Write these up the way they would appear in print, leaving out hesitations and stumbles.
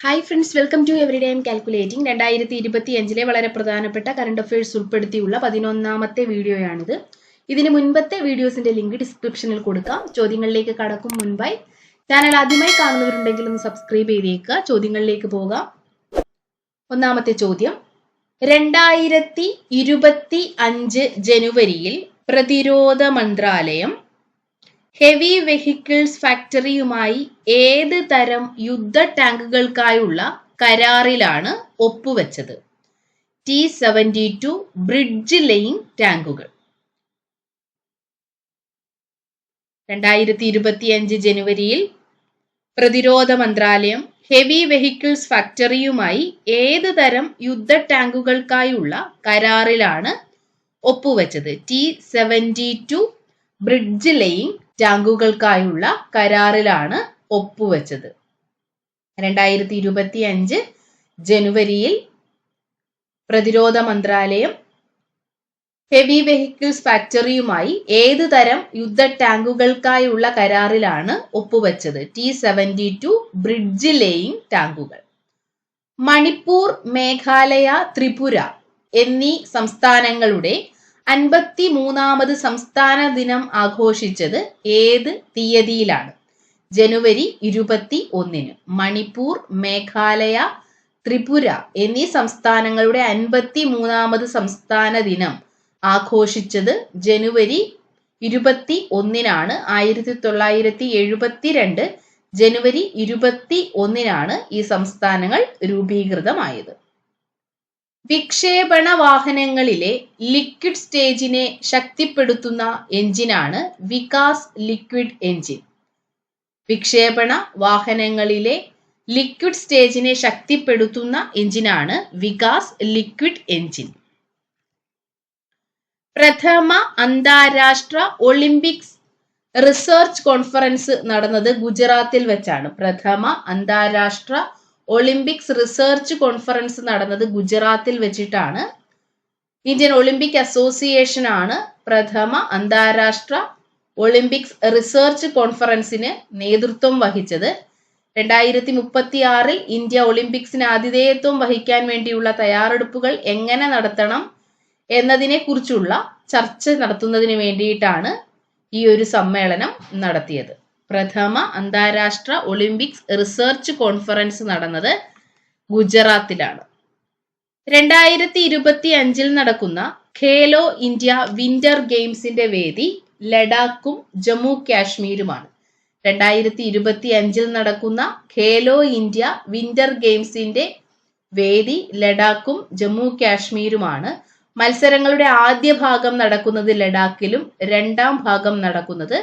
Hi friends, welcome to every day calculating. 2025 വളരെ പ്രധാനപ്പെട്ട current affairs ഉൾപ്പെടുത്തിയുള്ള 11ാമത്തെ വീഡിയോയാണിത്. ഇതിന് മുൻപത്തെ വീഡിയോസിന്റെ ലിങ്ക് ഡിസ്ക്രിപ്ഷനിൽ കൊടുക്കാം. ചോദ്യങ്ങളിലേക്ക് കടക്കും മുൻപായി ചാനൽ ആദ്യമായി കാണുന്നവരുണ്ടെങ്കിൽ ഒന്ന് സബ്സ്ക്രൈബ് ചെയ്തേക്കുക. ചോദ്യങ്ങളിലേക്ക് പോകാം. ഒന്നാമത്തെ ചോദ്യം, 2025 ജനുവരിയിൽ പ്രതിരോധ മന്ത്രാലയം ഹെവി വെഹിക്കിൾസ് ഫാക്ടറിയുമായി ഏത് തരം യുദ്ധ ടാങ്കുകൾക്കായുള്ള കരാറിലാണ് ഒപ്പുവെച്ചത്? T-72 ബ്രിഡ്ജ് ലെയിൻ ടാങ്കുകൾ. 2025 ജനുവരിയിൽ പ്രതിരോധ മന്ത്രാലയം ഹെവി വെഹിക്കിൾസ് ഫാക്ടറിയുമായി ഏത് തരം യുദ്ധ ടാങ്കുകൾക്കായുള്ള കരാറിലാണ് ഒപ്പുവെച്ചത്? T-72 ബ്രിഡ്ജ് ലെയിൻ ടാങ്കുകൾക്കായുള്ള കരാറിലാണ് ഒപ്പുവെച്ചത്. 2025 ജനുവരിയിൽ പ്രതിരോധ മന്ത്രാലയം ഹെവി വെഹിക്കിൾസ് ഫാക്ടറിയുമായി ഏത് തരം യുദ്ധ ടാങ്കുകൾക്കായുള്ള കരാറിലാണ് ഒപ്പുവെച്ചത്? T-72 ബ്രിഡ്ജ് ലെയിൻ ടാങ്കുകൾ. മണിപ്പൂർ, മേഘാലയ, ത്രിപുര എന്നീ സംസ്ഥാനങ്ങളുടെ 53ാമത് സംസ്ഥാന ദിനം ആഘോഷിച്ചത് ഏത് തീയതിയിലാണ്? ജനുവരി 21-ന്. മണിപ്പൂർ, മേഘാലയ, ത്രിപുര എന്നീ സംസ്ഥാനങ്ങളുടെ 53ാമത് സംസ്ഥാന ദിനം ആഘോഷിച്ചത് ജനുവരി 21-നാണ്. 1972 ജനുവരി 21-നാണ് ഈ സംസ്ഥാനങ്ങൾ രൂപീകൃതമായത്. വിക്ഷേപണ വാഹനങ്ങളിലെ ലിക്വിഡ് സ്റ്റേജിനെ ശക്തിപ്പെടുത്തുന്ന എഞ്ചിനാണ് വികാസ് ലിക്വിഡ് എഞ്ചിൻ. വിക്ഷേപണ വാഹനങ്ങളിലെ ലിക്വിഡ് സ്റ്റേജിനെ ശക്തിപ്പെടുത്തുന്ന എഞ്ചിനാണ് വികാസ് ലിക്വിഡ് എഞ്ചിൻ. പ്രഥമ അന്താരാഷ്ട്ര ഒളിമ്പിക്സ് റിസർച്ച് കോൺഫറൻസ് നടന്നത് ഗുജറാത്തിൽ വെച്ചാണ്. പ്രഥമ അന്താരാഷ്ട്ര ഒളിമ്പിക്സ് റിസർച്ച് കോൺഫറൻസ് നടന്നത് ഗുജറാത്തിൽ വെച്ചിട്ടാണ്. ഇന്ത്യൻ ഒളിമ്പിക് അസോസിയേഷൻ ആണ് പ്രഥമ അന്താരാഷ്ട്ര ഒളിമ്പിക്സ് റിസർച്ച് കോൺഫറൻസിന് നേതൃത്വം വഹിച്ചത്. 2036 ഇന്ത്യ ഒളിമ്പിക്സിന് ആതിഥേയത്വം വഹിക്കാൻ വേണ്ടിയുള്ള തയ്യാറെടുപ്പുകൾ എങ്ങനെ നടത്തണം എന്നതിനെ കുറിച്ചുള്ള ചർച്ച നടത്തുന്നതിന് വേണ്ടിയിട്ടാണ് ഈ ഒരു സമ്മേളനം നടത്തിയത്. പ്രഥമ അന്താരാഷ്ട്ര ഒളിമ്പിക്സ് റിസർച്ച് കോൺഫറൻസ് നടന്നത് ഗുജറാത്തിലാണ്. 2025 നടക്കുന്ന ഖേലോ ഇന്ത്യ വിന്റർ ഗെയിംസിന്റെ വേദി ലഡാക്കും ജമ്മു കാശ്മീരുമാണ്. 2025 നടക്കുന്ന ഖേലോ ഇന്ത്യ വിന്റർ ഗെയിംസിന്റെ വേദി ലഡാക്കും ജമ്മു കാശ്മീരുമാണ്. മത്സരങ്ങളുടെ ആദ്യ ഭാഗം നടക്കുന്നത് ലഡാക്കിലും രണ്ടാം ഭാഗം നടക്കുന്നത്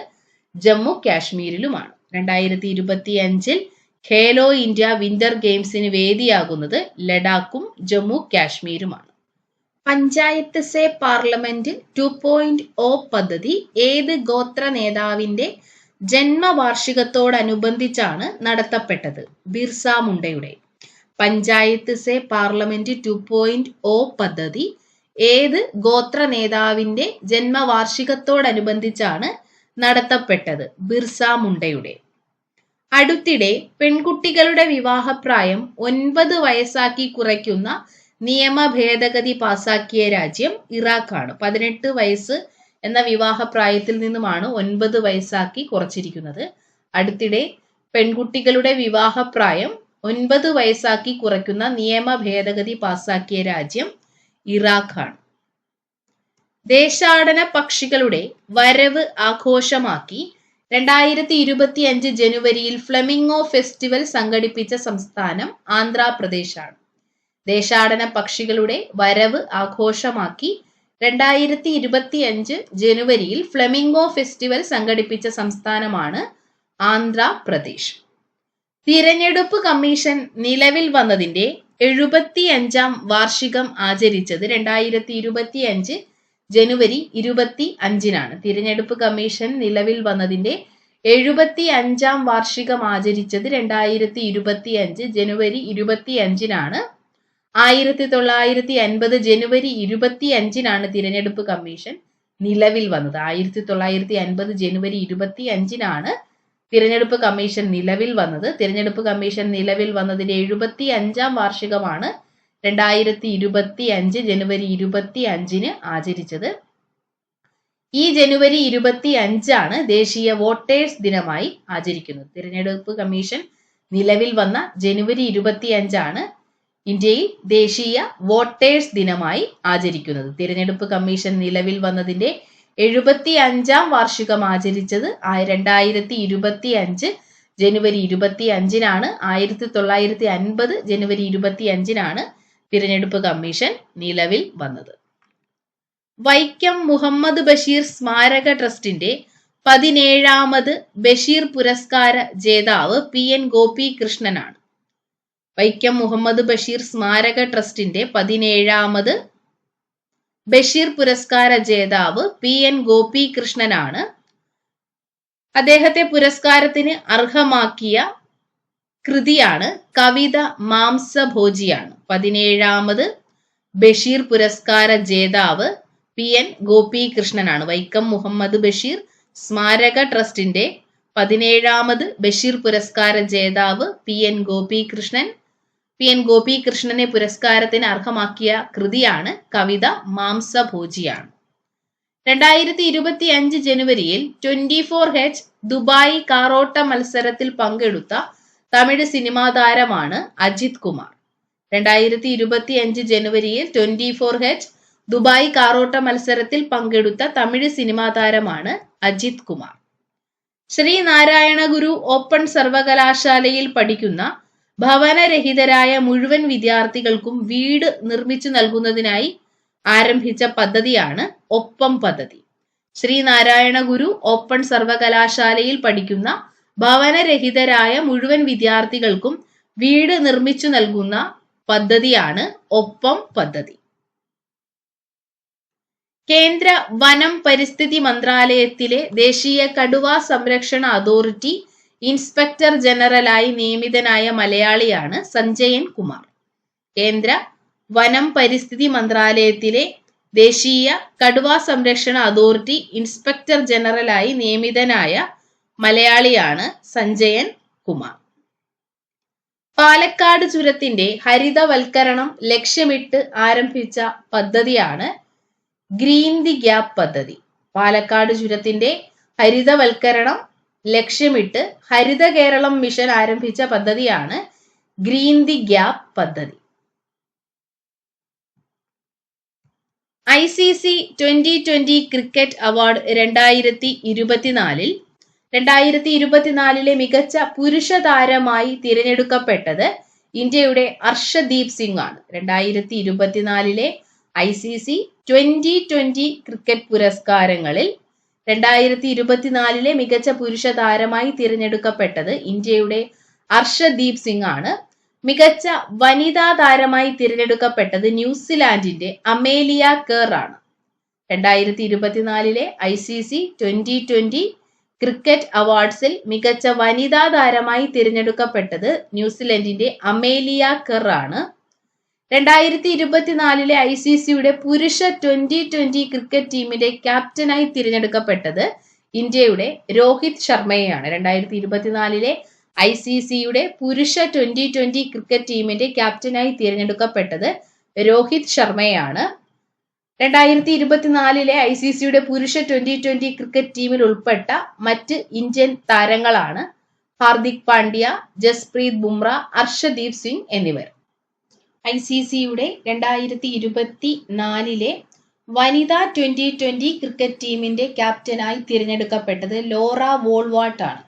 ജമ്മു കാശ്മീരിലുമാണ്. 2025 ഖേലോ ഇന്ത്യ വിന്റർ ഗെയിംസിന് വേദിയാകുന്നത് ലഡാക്കും ജമ്മു കാശ്മീരുമാണ്. പഞ്ചായത്ത് സേ പാർലമെന്റ് 2.0 പദ്ധതി ഏത് ഗോത്ര നേതാവിന്റെ ജന്മവാർഷികത്തോടനുബന്ധിച്ചാണ് നടത്തപ്പെട്ടത്? ബിർസ മുണ്ടയുടെ. പഞ്ചായത്ത് സേ പാർലമെന്റ് 2.0 പദ്ധതി ഏത് ഗോത്ര നേതാവിന്റെ ജന്മവാർഷികത്തോടനുബന്ധിച്ചാണ് നടത്തപ്പെട്ടത്? ബിർസ മുണ്ടയുടെ. അടുത്തിടെ പെൺകുട്ടികളുടെ വിവാഹപ്രായം 9 വയസ്സാക്കി കുറയ്ക്കുന്ന നിയമ ഭേദഗതി പാസാക്കിയ രാജ്യം ഇറാഖാണ്. 18 വയസ്സ് എന്ന വിവാഹപ്രായത്തിൽ നിന്നുമാണ് 9 വയസ്സാക്കി കുറച്ചിരിക്കുന്നത്. അടുത്തിടെ പെൺകുട്ടികളുടെ വിവാഹപ്രായം 9 വയസ്സാക്കി കുറയ്ക്കുന്ന നിയമ ഭേദഗതി പാസാക്കിയ രാജ്യം ഇറാഖാണ്. ദേശാടന പക്ഷികളുടെ വരവ് ആഘോഷമാക്കി 2025 ജനുവരിയിൽ ഫ്ലെമിംഗോ ഫെസ്റ്റിവൽ സംഘടിപ്പിച്ച സംസ്ഥാനം ആന്ധ്രാപ്രദേശാണ്. ദേശാടന പക്ഷികളുടെ വരവ് ആഘോഷമാക്കി 2025 ജനുവരിയിൽ ഫ്ലെമിംഗോ ഫെസ്റ്റിവൽ സംഘടിപ്പിച്ച സംസ്ഥാനമാണ് ആന്ധ്രാപ്രദേശ്. തിരഞ്ഞെടുപ്പ് കമ്മീഷൻ നിലവിൽ വന്നതിന്റെ 75ാം വാർഷികം ആചരിച്ചത് 2025 ജനുവരി 25-നാണ്. തിരഞ്ഞെടുപ്പ് കമ്മീഷൻ നിലവിൽ വന്നതിന്റെ 75ാം വാർഷികം ആചരിച്ചത് 2025 ജനുവരി 25-നാണ്. 1950 ജനുവരി 25-നാണ് തിരഞ്ഞെടുപ്പ് കമ്മീഷൻ നിലവിൽ വന്നത്. 1950 ജനുവരി 25-നാണ് തിരഞ്ഞെടുപ്പ് കമ്മീഷൻ നിലവിൽ വന്നത്. തിരഞ്ഞെടുപ്പ് കമ്മീഷൻ നിലവിൽ വന്നതിന്റെ 75-ാം വാർഷികമാണ് 2025 ജനുവരി 25-ന് ആചരിച്ചത്. ഈ ജനുവരി 25 ദേശീയ വോട്ടേഴ്സ് ദിനമായി ആചരിക്കുന്നത്. തിരഞ്ഞെടുപ്പ് കമ്മീഷൻ നിലവിൽ വന്ന ജനുവരി 25 ഇന്ത്യയിൽ ദേശീയ വോട്ടേഴ്സ് ദിനമായി ആചരിക്കുന്നത്. തിരഞ്ഞെടുപ്പ് കമ്മീഷൻ നിലവിൽ വന്നതിന്റെ 75-ാം വാർഷികം ആചരിച്ചത് 2025 ജനുവരി 25-നാണ്. 1950 ജനുവരി 25-നാണ് തിരഞ്ഞെടുപ്പ് കമ്മീഷൻ നിലവിൽ വന്നത്. വൈക്കം മുഹമ്മദ് ബഷീർ സ്മാരക ട്രസ്റ്റിന്റെ 17ാമത് ബഷീർ പുരസ്കാര ജേതാവ് PN ഗോപികൃഷ്ണനാണ്. വൈക്കം മുഹമ്മദ് ബഷീർ സ്മാരക ട്രസ്റ്റിന്റെ 17ാമത് ബഷീർ പുരസ്കാര ജേതാവ് PN ഗോപികൃഷ്ണനാണ്. അദ്ദേഹത്തെ പുരസ്കാരത്തിന് അർഹമാക്കിയ കൃതിയാണ് കവിത മാംസഭോജിയാണ്. 17ാമത് ബഷീർ പുരസ്കാര ജേതാവ് PN ഗോപികൃഷ്ണനാണ്. വൈക്കം മുഹമ്മദ് ബഷീർ സ്മാരക ട്രസ്റ്റിന്റെ 17ാമത് ബഷീർ പുരസ്കാര ജേതാവ് PN ഗോപികൃഷ്ണൻ. PN ഗോപികൃഷ്ണനെ പുരസ്കാരത്തിന് അർഹമാക്കിയ കൃതിയാണ് കവിത മാംസഭോജിയാണ്. 2025 ജനുവരിയിൽ 24H ദുബായ് കാറോട്ട മത്സരത്തിൽ പങ്കെടുത്ത തമിഴ് സിനിമാ താരമാണ് അജിത് കുമാർ. 2025 ജനുവരിയിൽ 24H ദുബായ് കാറോട്ട മത്സരത്തിൽ പങ്കെടുത്ത തമിഴ് സിനിമാ താരമാണ് അജിത് കുമാർ. ശ്രീനാരായണ ഗുരു ഓപ്പൺ സർവകലാശാലയിൽ പഠിക്കുന്ന ഭവനരഹിതരായ മുഴുവൻ വിദ്യാർത്ഥികൾക്കും വീട് നിർമ്മിച്ചു നൽകുന്നതിനായി ആരംഭിച്ച പദ്ധതിയാണ് ഒപ്പം പദ്ധതി. ശ്രീനാരായണ ഗുരു ഓപ്പൺ സർവകലാശാലയിൽ പഠിക്കുന്ന ഭവനരഹിതരായ മുഴുവൻ വിദ്യാർത്ഥികൾക്കും വീട് നിർമ്മിച്ചു നൽകുന്ന പദ്ധതിയാണ് ഒപ്പം പദ്ധതി. കേന്ദ്ര വനം പരിസ്ഥിതി മന്ത്രാലയത്തിലെ ദേശീയ കടുവാ സംരക്ഷണ അതോറിറ്റി ഇൻസ്പെക്ടർ ജനറലായി നിയമിതനായ മലയാളിയാണ് സഞ്ജയൻ കുമാർ. കേന്ദ്ര വനം പരിസ്ഥിതി മന്ത്രാലയത്തിലെ ദേശീയ കടുവാ സംരക്ഷണ അതോറിറ്റി ഇൻസ്പെക്ടർ ജനറലായി നിയമിതനായ മലയാളിയാണ് സഞ്ജയൻ കുമാർ. പാലക്കാട് ചുരത്തിന്റെ ഹരിതവൽക്കരണം ലക്ഷ്യമിട്ട് ആരംഭിച്ച പദ്ധതിയാണ് ഗ്രീൻ ദി ഗ്യാപ്പ് പദ്ധതി. പാലക്കാട് ചുരത്തിന്റെ ഹരിതവൽക്കരണം ലക്ഷ്യമിട്ട് ഹരിത കേരളം മിഷൻ ആരംഭിച്ച പദ്ധതിയാണ് ഗ്രീൻ ദി ഗ്യാപ്പ് പദ്ധതി. ICC 2020 ക്രിക്കറ്റ് അവാർഡ് 2024-ലെ മികച്ച പുരുഷ താരമായി തിരഞ്ഞെടുക്കപ്പെട്ടത് ഇന്ത്യയുടെ അർഷദീപ് സിംഗ് ആണ്. 2024-ലെ ICC 2020 ക്രിക്കറ്റ് പുരസ്കാരങ്ങളിൽ 2024-ലെ മികച്ച പുരുഷ താരമായി തിരഞ്ഞെടുക്കപ്പെട്ടത് ഇന്ത്യയുടെ അർഷദീപ് സിംഗ് ആണ്. മികച്ച വനിതാ താരമായി തിരഞ്ഞെടുക്കപ്പെട്ടത് ന്യൂസിലാൻഡിന്റെ അമേലിയ കേർ ആണ്. 2024-ലെ ICC 2020 ക്രിക്കറ്റ് അവാർഡ്സിൽ മികച്ച വനിതാ താരമായി തിരഞ്ഞെടുക്കപ്പെട്ടത് ന്യൂസിലൻഡിന്റെ അമേലിയ കെർ ആണ്. 2024-ലെ ICCയുടെ പുരുഷ 2020 ക്രിക്കറ്റ് ടീമിന്റെ ക്യാപ്റ്റനായി തിരഞ്ഞെടുക്കപ്പെട്ടത് ഇന്ത്യയുടെ രോഹിത് ശർമ്മയാണ്. 2024-ലെ ICCയുടെ പുരുഷ 2020 ക്രിക്കറ്റ് ടീമിന്റെ ക്യാപ്റ്റനായി തിരഞ്ഞെടുക്കപ്പെട്ടത് രോഹിത് ശർമ്മയാണ്. 2024-ലെ ICCയുടെ പുരുഷ 2020 ക്രിക്കറ്റ് ടീമിൽ ഉൾപ്പെട്ട മറ്റ് ഇന്ത്യൻ താരങ്ങളാണ് ഹാർദിക് പാണ്ഡ്യ, ജസ്പ്രീത് ബുംറ, അർഷദീപ് സിംഗ് എന്നിവർ. ICCയുടെ 2024-ലെ വനിതാ 2020 ക്രിക്കറ്റ് ടീമിന്റെ ക്യാപ്റ്റനായി തിരഞ്ഞെടുക്കപ്പെട്ടത് ലോറ വോൾവാർട്ട് ആണ്.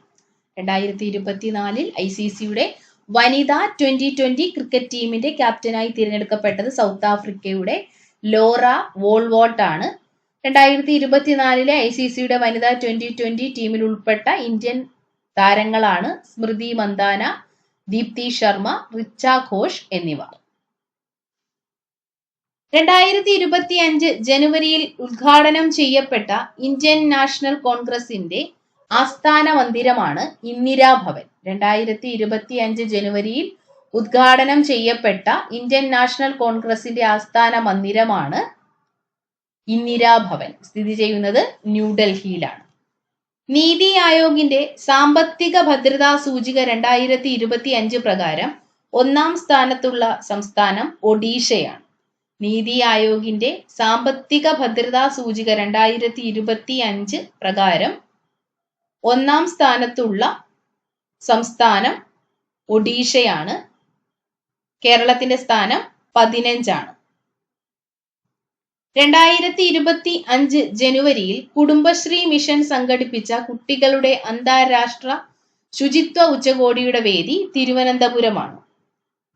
2024-ൽ ICCയുടെ വനിതാ 2020 ക്രിക്കറ്റ് ടീമിന്റെ ക്യാപ്റ്റനായി തിരഞ്ഞെടുക്കപ്പെട്ടത് സൗത്ത് ആഫ്രിക്കയുടെ ലോറ വോൾവാർട്ട് ആണ്. 2024-ലെ ICCയുടെ വനിതാ 2020 ടീമിൽ ഉൾപ്പെട്ട ഇന്ത്യൻ താരങ്ങളാണ് സ്മൃതി മന്ദാന, ദീപ്തി ശർമ്മ, റിച്ച ഘോഷ് എന്നിവർ. 2025 ജനുവരിയിൽ ഉദ്ഘാടനം ചെയ്യപ്പെട്ട ഇന്ത്യൻ നാഷണൽ കോൺഗ്രസിന്റെ ആസ്ഥാന മന്ദിരമാണ് ഇന്ദിരാഭവൻ. 2025 ജനുവരിയിൽ ഉദ്ഘാടനം ചെയ്യപ്പെട്ട ഇന്ത്യൻ നാഷണൽ കോൺഗ്രസിന്റെ ആസ്ഥാന മന്ദിരമാണ് ഇന്ദിരാഭവൻ. സ്ഥിതി ചെയ്യുന്നത് ന്യൂഡൽഹിയിലാണ്. നീതി ആയോഗിന്റെ സാമ്പത്തിക ഭദ്രതാ സൂചിക 2025 പ്രകാരം 1-ാം സ്ഥാനത്തുള്ള സംസ്ഥാനം ഒഡീഷയാണ്. നീതി ആയോഗിന്റെ സാമ്പത്തിക ഭദ്രതാ സൂചിക 2025 പ്രകാരം 1-ാം സ്ഥാനത്തുള്ള സംസ്ഥാനം ഒഡീഷയാണ്. കേരളത്തിന്റെ സ്ഥാനം 15 ആണ്. 2025 ജനുവരിയിൽ കുടുംബശ്രീ മിഷൻ സംഘടിപ്പിച്ച കുട്ടികളുടെ അന്താരാഷ്ട്ര ശുചിത്വ ഉച്ചകോടിയുടെ വേദി തിരുവനന്തപുരമാണ്.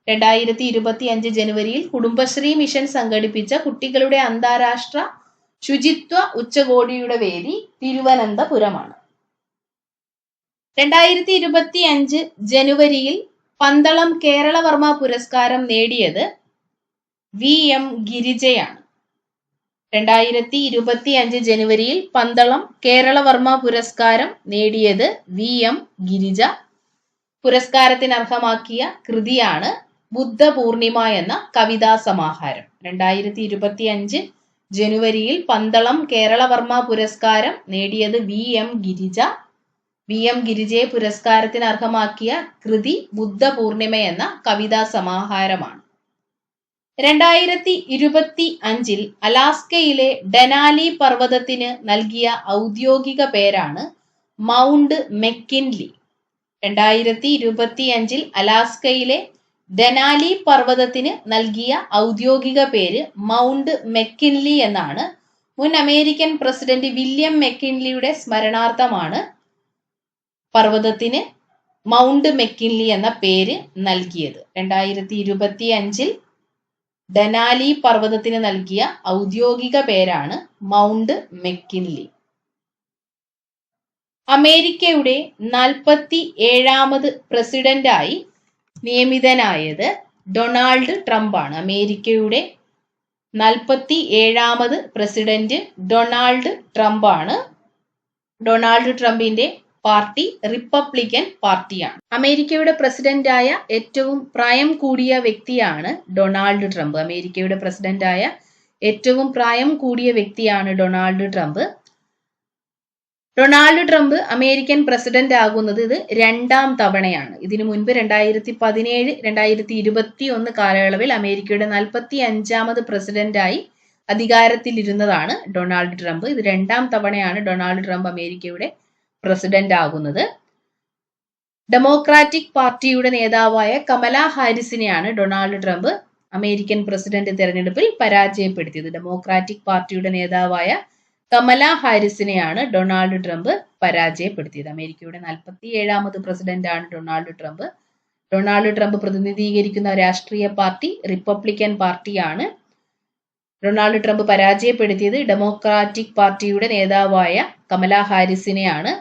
2025 ജനുവരിയിൽ കുടുംബശ്രീ മിഷൻ സംഘടിപ്പിച്ച കുട്ടികളുടെ അന്താരാഷ്ട്ര ശുചിത്വ ഉച്ചകോടിയുടെ വേദി തിരുവനന്തപുരമാണ്. 2025 ജനുവരിയിൽ പന്തളം കേരളവർമ്മ പുരസ്കാരം നേടിയത് VM ഗിരിജയാണ്. 2025 ജനുവരിയിൽ പന്തളം കേരളവർമ്മ പുരസ്കാരം നേടിയത് VM ഗിരിജ. പുരസ്കാരത്തിന് അർഹമാക്കിയ കൃതിയാണ് ബുദ്ധപൂർണിമ എന്ന കവിതാ സമാഹാരം. 2025 ജനുവരിയിൽ പന്തളം കേരളവർമ്മ പുരസ്കാരം നേടിയത് VM ഗിരിജ. VM ഗിരിജയെ പുരസ്കാരത്തിന് അർഹമാക്കിയ കൃതി ബുദ്ധപൂർണിമ എന്ന കവിതാ സമാഹാരമാണ്. 2025 അലാസ്കയിലെ ഡെനാലി പർവ്വതത്തിന് നൽകിയ ഔദ്യോഗിക പേരാണ് മൗണ്ട് മെക്കിൻലി. 2025 അലാസ്കയിലെ ഡെനാലി പർവ്വതത്തിന് നൽകിയ ഔദ്യോഗിക പേര് മൗണ്ട് മെക്കിൻലി എന്നാണ്. മുൻ അമേരിക്കൻ പ്രസിഡന്റ് വില്യം മെക്കിൻലിയുടെ സ്മരണാർത്ഥമാണ് പർവ്വതത്തിന് മൗണ്ട് മെക്കിൻലി എന്ന പേര് നൽകിയത്. 2025 ഡെനാലി പർവ്വതത്തിന് നൽകിയ ഔദ്യോഗിക പേരാണ് മൗണ്ട് മെക്കിൻലി. അമേരിക്കയുടെ 47ാമത് പ്രസിഡന്റായി നിയമിതനായത് ഡൊണാൾഡ് ട്രംപ് ആണ്. അമേരിക്കയുടെ 47ാമത് പ്രസിഡന്റ് ഡൊണാൾഡ് ട്രംപ് ആണ്. ഡൊണാൾഡ് ട്രംപിന്റെ പാർട്ടി റിപ്പബ്ലിക്കൻ പാർട്ടിയാണ്. അമേരിക്കയുടെ പ്രസിഡന്റായ ഏറ്റവും പ്രായം കൂടിയ വ്യക്തിയാണ് ഡൊണാൾഡ് ട്രംപ്. അമേരിക്കയുടെ പ്രസിഡന്റായ ഏറ്റവും പ്രായം കൂടിയ വ്യക്തിയാണ് Donald Trump. Donald Trump American president ആകുന്നത് ഇത് 2-ാം തവണയാണ്. ഇതിനു മുൻപ് 2017, 2021 കാലയളവിൽ അമേരിക്കയുടെ 45ാമത് പ്രസിഡന്റായി അധികാരത്തിലിരുന്നതാണ് ഡൊണാൾഡ് ട്രംപ്. ഇത് 2-ാം തവണയാണ് ഡൊണാൾഡ് ട്രംപ് അമേരിക്കയുടെ പ്രസിഡന്റ് ആകുന്നത്. ഡെമോക്രാറ്റിക് പാർട്ടിയുടെ നേതാവായ കമല ഹാരിസിനെയാണ് ഡൊണാൾഡ് ട്രംപ് അമേരിക്കൻ പ്രസിഡന്റ് തെരഞ്ഞെടുപ്പിൽ പരാജയപ്പെടുത്തിയത്. ഡെമോക്രാറ്റിക് പാർട്ടിയുടെ നേതാവായ കമല ഹാരിസിനെയാണ് ഡൊണാൾഡ് ട്രംപ് പരാജയപ്പെടുത്തിയത്. അമേരിക്കയുടെ 47ാമത് പ്രസിഡന്റ് ആണ് ഡൊണാൾഡ് ട്രംപ്. ഡൊണാൾഡ് ട്രംപ് പ്രതിനിധീകരിക്കുന്ന രാഷ്ട്രീയ പാർട്ടി റിപ്പബ്ലിക്കൻ പാർട്ടിയാണ്. ഡൊണാൾഡ് ട്രംപ് പരാജയപ്പെടുത്തിയത് ഡെമോക്രാറ്റിക് പാർട്ടിയുടെ നേതാവായ കമല ഹാരിസിനെയാണ്.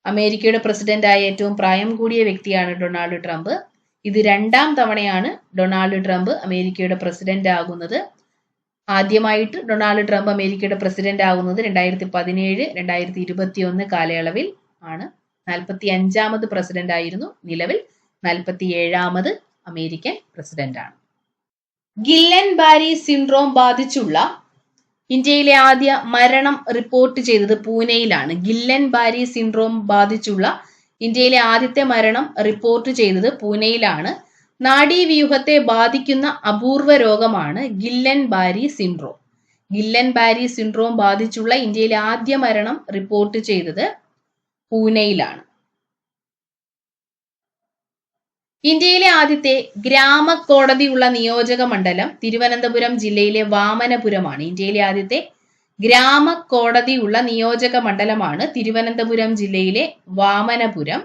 അമേരിക്കയുടെ പ്രസിഡന്റായ ഏറ്റവും പ്രായം കൂടിയ വ്യക്തിയാണ് ഡൊണാൾഡ് ട്രംപ്. ഇത് 2-ാം തവണയാണ് ഡൊണാൾഡ് ട്രംപ് അമേരിക്കയുടെ പ്രസിഡന്റ് ആകുന്നത്. ആദ്യമായിട്ട് ഡൊണാൾഡ് ട്രംപ് അമേരിക്കയുടെ പ്രസിഡന്റ് ആകുന്നത് 2017, 2021 കാലയളവിൽ ആണ്. 45ാമത് പ്രസിഡന്റ് ആയിരുന്നു. നിലവിൽ 47ാമത് അമേരിക്കൻ പ്രസിഡന്റ് ആണ്. ഗില്ലൻ ബാരി സിൻഡ്രോം ബാധിച്ചുള്ള ഇന്ത്യയിലെ ആദ്യ മരണം റിപ്പോർട്ട് ചെയ്തത് പൂനെയിലാണ്. ഗില്ലൻ ബാരി സിൻഡ്രോം ബാധിച്ചുള്ള ഇന്ത്യയിലെ ആദ്യത്തെ മരണം റിപ്പോർട്ട് ചെയ്തത് പൂനെയിലാണ്. നാഡീവ്യൂഹത്തെ ബാധിക്കുന്ന അപൂർവ രോഗമാണ് Guillain Barre syndrome. Guillain Barre syndrome ബാധിച്ചുള്ള ഇന്ത്യയിലെ ആദ്യ മരണം റിപ്പോർട്ട് ചെയ്തത് പൂനെയിലാണ്. ഇന്ത്യയിലെ ആദ്യത്തെ ഗ്രാമ കോടതിയുള്ള നിയോജക മണ്ഡലം തിരുവനന്തപുരം ജില്ലയിലെ വാമനപുരമാണ്. ഇന്ത്യയിലെ ആദ്യത്തെ ഗ്രാമ കോടതിയുള്ള നിയോജക മണ്ഡലമാണ് തിരുവനന്തപുരം ജില്ലയിലെ വാമനപുരം.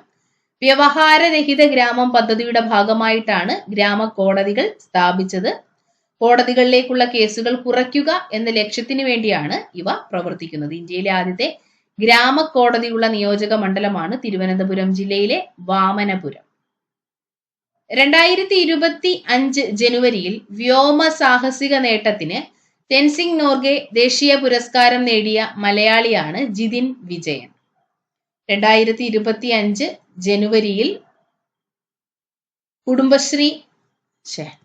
വ്യവഹാരരഹിത ഗ്രാമം പദ്ധതിയുടെ ഭാഗമായിട്ടാണ് ഗ്രാമ കോടതികൾ സ്ഥാപിച്ചത്. കോടതികളിലേക്കുള്ള കേസുകൾ കുറയ്ക്കുക എന്ന ലക്ഷ്യത്തിന് വേണ്ടിയാണ് ഇവ പ്രവർത്തിക്കുന്നത്. ഇന്ത്യയിലെ ആദ്യത്തെ ഗ്രാമ കോടതിയുള്ള നിയോജക മണ്ഡലമാണ് തിരുവനന്തപുരം ജില്ലയിലെ വാമനപുരം. 2025 ജനുവരിയിൽ വ്യോമ സാഹസിക നേട്ടത്തിന് ടെൻസിംഗ് നോർഗെ ദേശീയ പുരസ്കാരം നേടിയ മലയാളിയാണ് ജിതിൻ വിജയൻ. 2025 ജനുവരിയിൽ